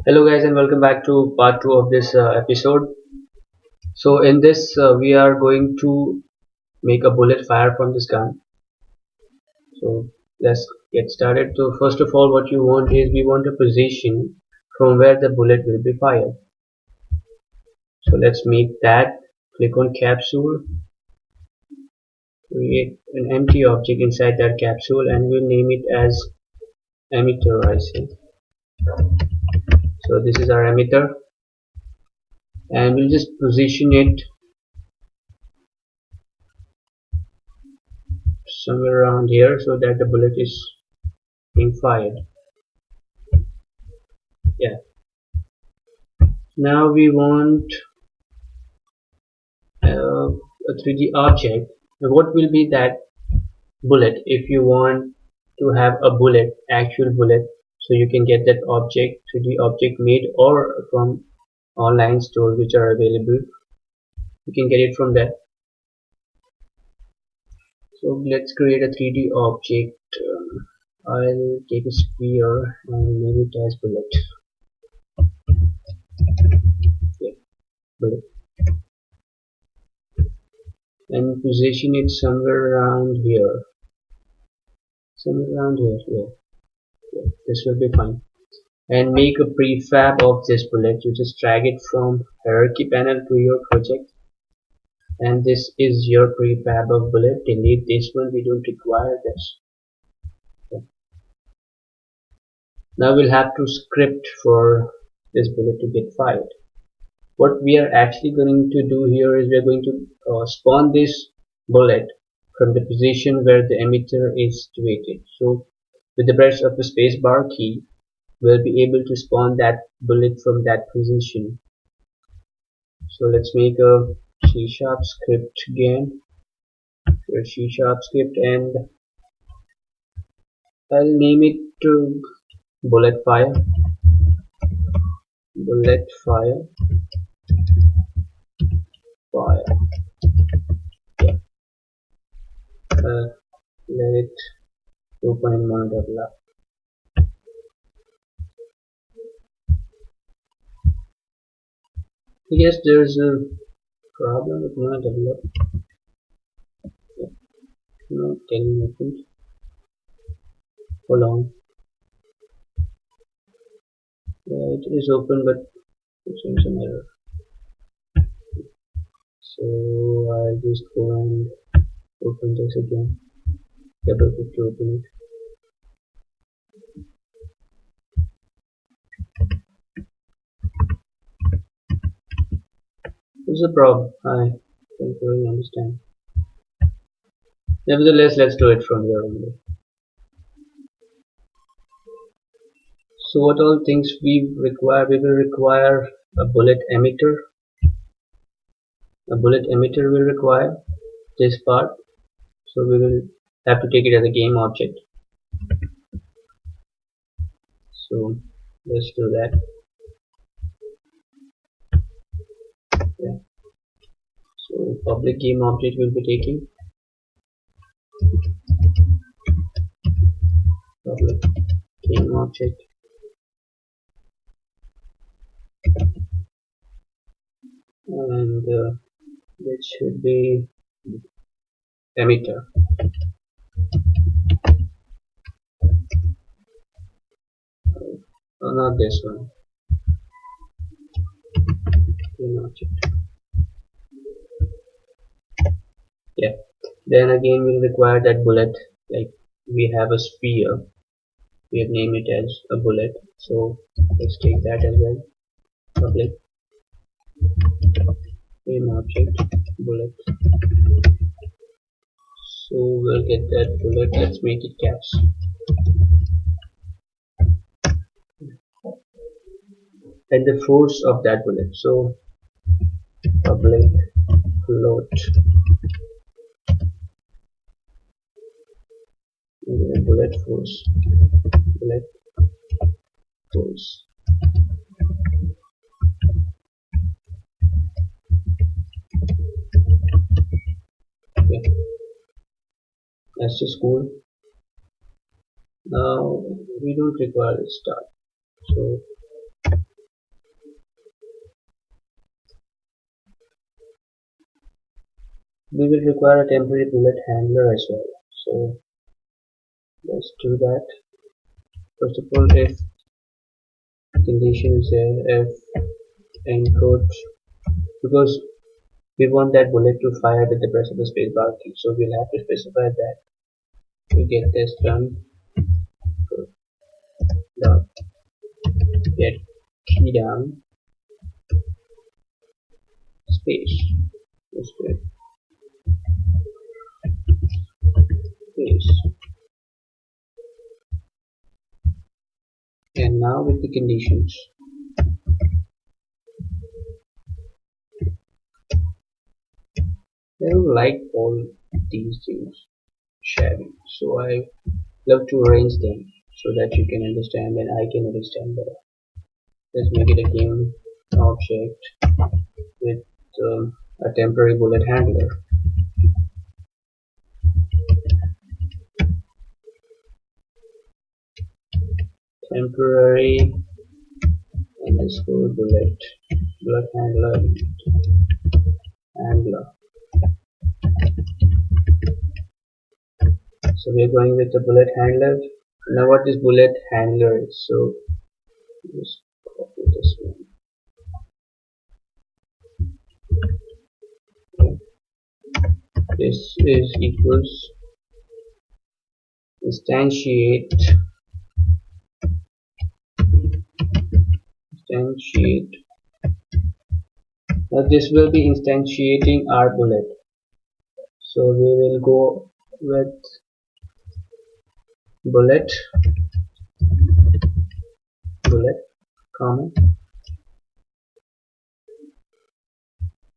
Hello guys and welcome back to part 2 of this episode. So in this we are going to make a bullet fire from this gun. So let's get started. So first of all what you want is we want a position from where the bullet will be fired. So let's make that. Click on capsule, create an empty object inside that capsule and we'll name it as emitter I say. So this is our emitter and we'll just position it somewhere around here so that the bullet is being fired. Yeah, now we want a 3D object. Now what will be that bullet? If you want to have a bullet, actual bullet, so you can get that object, 3D object made or from online stores which are available, you can get it from there. So let's create a 3D object. I'll take a sphere and name it as bullet. Yeah, bullet, and position it somewhere around here. Somewhere around here. Yeah, this will be fine. And make a prefab of this bullet. You just drag it from hierarchy panel to your project, and this is your prefab of bullet. Delete this one, we don't require this. Okay. Now we'll have to script for this bullet to get fired. What we are actually going to do here is we are going to spawn this bullet from the position where the emitter is situated. So with the press of the space bar key, we'll be able to spawn that bullet from that position. So let's make a C# script again. Here C# script, and I'll name it to bullet fire. Bullet fire. Fire. Yeah. Let it open in monodevelop. I guess there's a problem with monodevelop. Yeah. Not getting opened. Hold on. Yeah, it is open, but it's showing some error. So I'll just go and open this again. Double click to open it. What's the problem? I don't really understand. Nevertheless, let's do it from here only. So what all things we require? We will require a bullet emitter. A bullet emitter will require this part. So we will have to take it as a game object. So let's do that. Yeah. So public game object will be taking public game object. And it should be emitter. Oh, not this one. Game object. Yeah. Then again we'll require that bullet. Like we have a sphere. We have named it as a bullet. So let's take that as well. Public game object bullet. So we'll get that bullet. Let's make it caps. And the force of that bullet. So public float bullet force. Bullet force. Okay. That's just cool. Now we don't require a start. So we will require a temporary bullet handler as well. So let's do that. First of all, if condition is if encode, because we want that bullet to fire with the press of the spacebar key, so we'll have to specify that. We get this done. Dot get key down space. Let's do it. Space. And now with the conditions. I don't like all these things shabby, so I love to arrange them so that you can understand and I can understand better. Let's make it a game object with a temporary bullet handler. Temporary underscore bullet handler. So we are going with the bullet handler. Now what this bullet handler is, so just copy this one. Okay. This is equals instantiate now this will be instantiating our bullet, so we will go with bullet comma.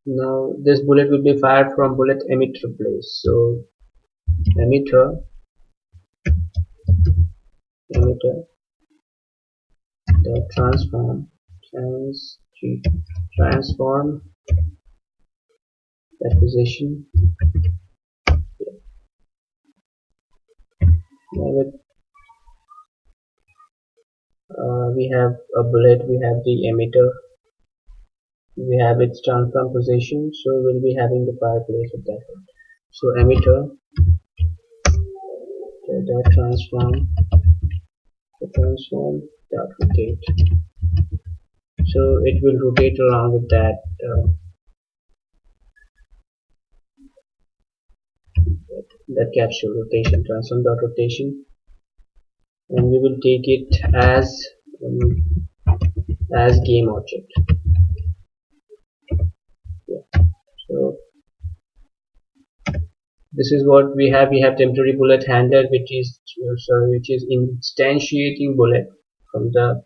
Now this bullet will be fired from bullet emitter place, so emitter dot transform that position. Now with we have a bullet, we have the emitter, we have its transform position, so we'll be having the fireplace of that one. So emitter dot transform dot rotate, so it will rotate along with that capsule rotation, transform dot rotation, and we will take it as game object. Yeah. So this is what we have. We have temporary bullet handler, which is instantiating bullet from the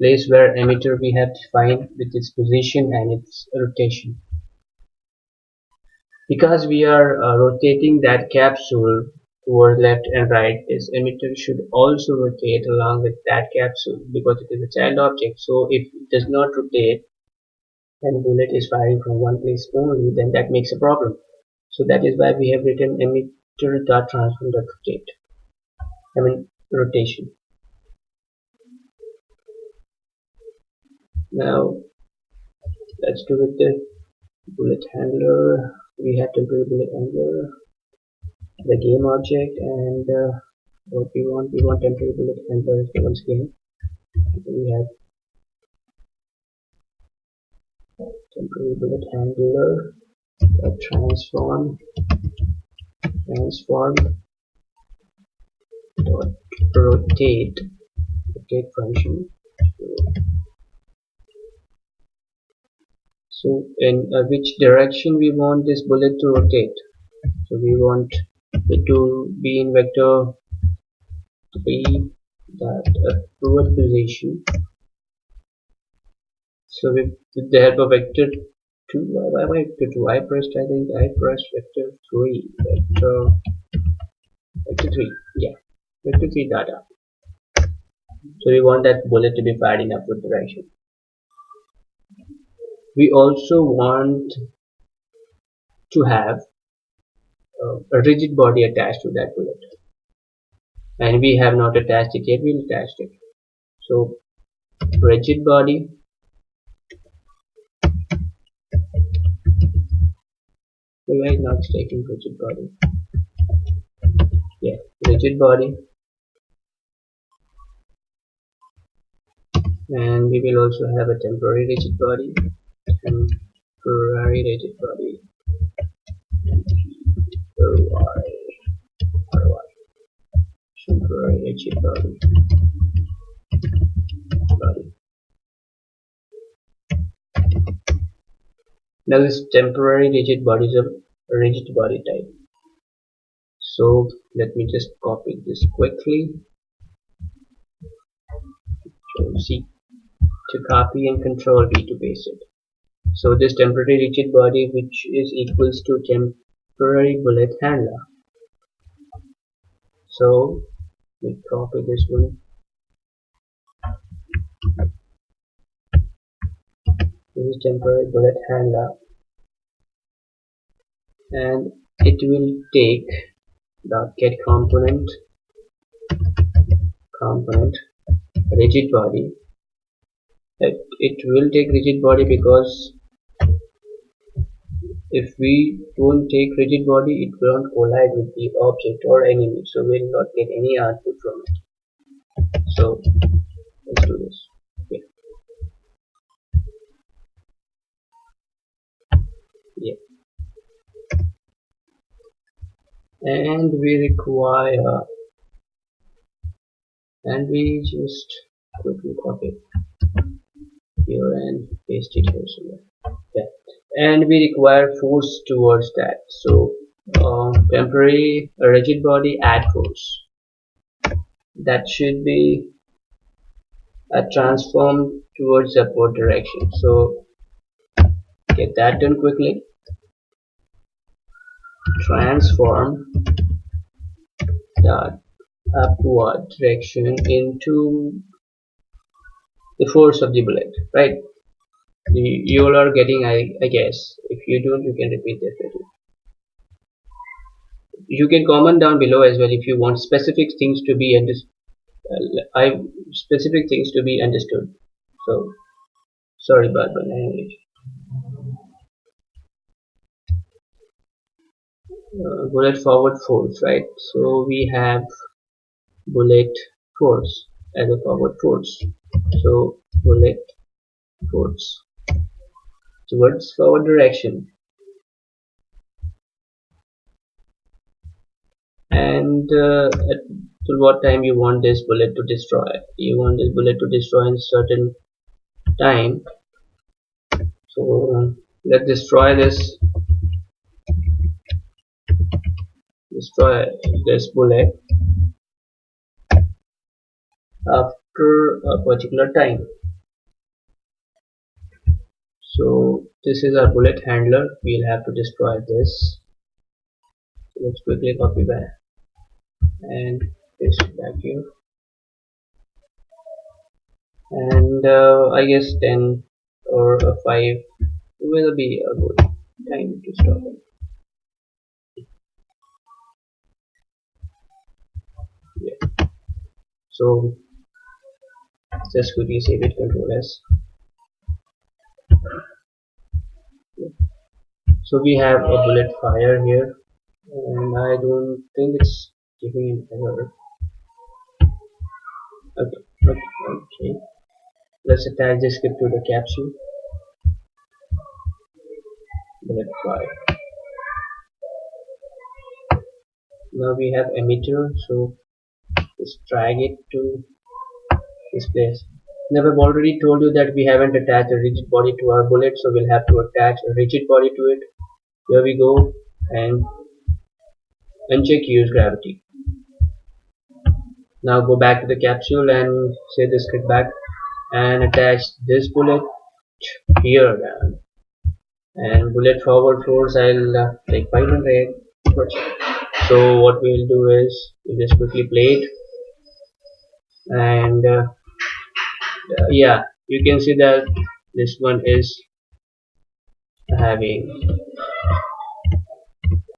place where emitter we have defined with its position and its rotation. Because we are rotating that capsule toward left and right, this emitter should also rotate along with that capsule because it is a child object. So if it does not rotate and bullet is firing from one place only, then that makes a problem. So that is why we have written emitter dot transform dot rotate. Rotation. Now let's do with the bullet handler. We have temporary bullet handler, the game object, and what we want temporary bullet handler once again. We have temporary bullet handler transform dot rotate function. So in which direction we want this bullet to rotate? So we want it to be in vector 3 that toward position. So with the help of vector 2, why vector 2? I pressed vector 3. Vector 3, yeah, vector 3 data. So we want that bullet to be fired in upward direction. We also want to have a rigid body attached to that bullet, and we have not attached it yet. We'll attach it. So rigid body Right now it's taking rigid body. Yeah, rigid body. And we will also have a temporary rigid body. Temporary rigid body. Temporary rigid body. Now this temporary rigid body is a rigid body type. So let me just copy this quickly. So C to copy and Control V to paste it. So this temporary rigid body, which is equals to temporary bullet handler. So we copy this one. This is temporary bullet handler, and it will take the get component rigid body. It will take rigid body because if we don't take rigid body, it will not collide with the object or enemy, so we will not get any output from it. So let's do this. Okay. Yeah. And we require, and we just quickly copy it here and paste it here somewhere. Yeah. And we require force towards that. So temporary rigid body add force. That should be transformed towards upward direction. So get that done quickly. Transform the upward direction into the force of the bullet, right? You all are getting, I guess. If you don't, you can repeat this video. You can comment down below as well if you want specific things to be understood. So sorry about my language. Bullet forward force, right? So we have bullet force as a forward force. So bullet force towards forward direction. And till what time you want this bullet to destroy? You want this bullet to destroy in certain time. So let's destroy this bullet after a particular time. So this is our bullet handler. We'll have to destroy this. So let's quickly copy back and paste it back here. And I guess 10 or 5 will be a good time to stop it. Yeah. So just quickly save it, Control S. Yeah. So we have a bullet fire here, and I don't think it's giving an error. Okay. Let's attach this script to the capsule. Bullet fire. Now we have emitter, so just drag it to this place. Now I've already told you that we haven't attached a rigid body to our bullet, so we'll have to attach a rigid body to it. Here we go, and uncheck use gravity. Now go back to the capsule and save the script back and attach this bullet here, and bullet forward force I'll take 500. So what we will do is we'll just quickly play it, and yeah, you can see that this one is having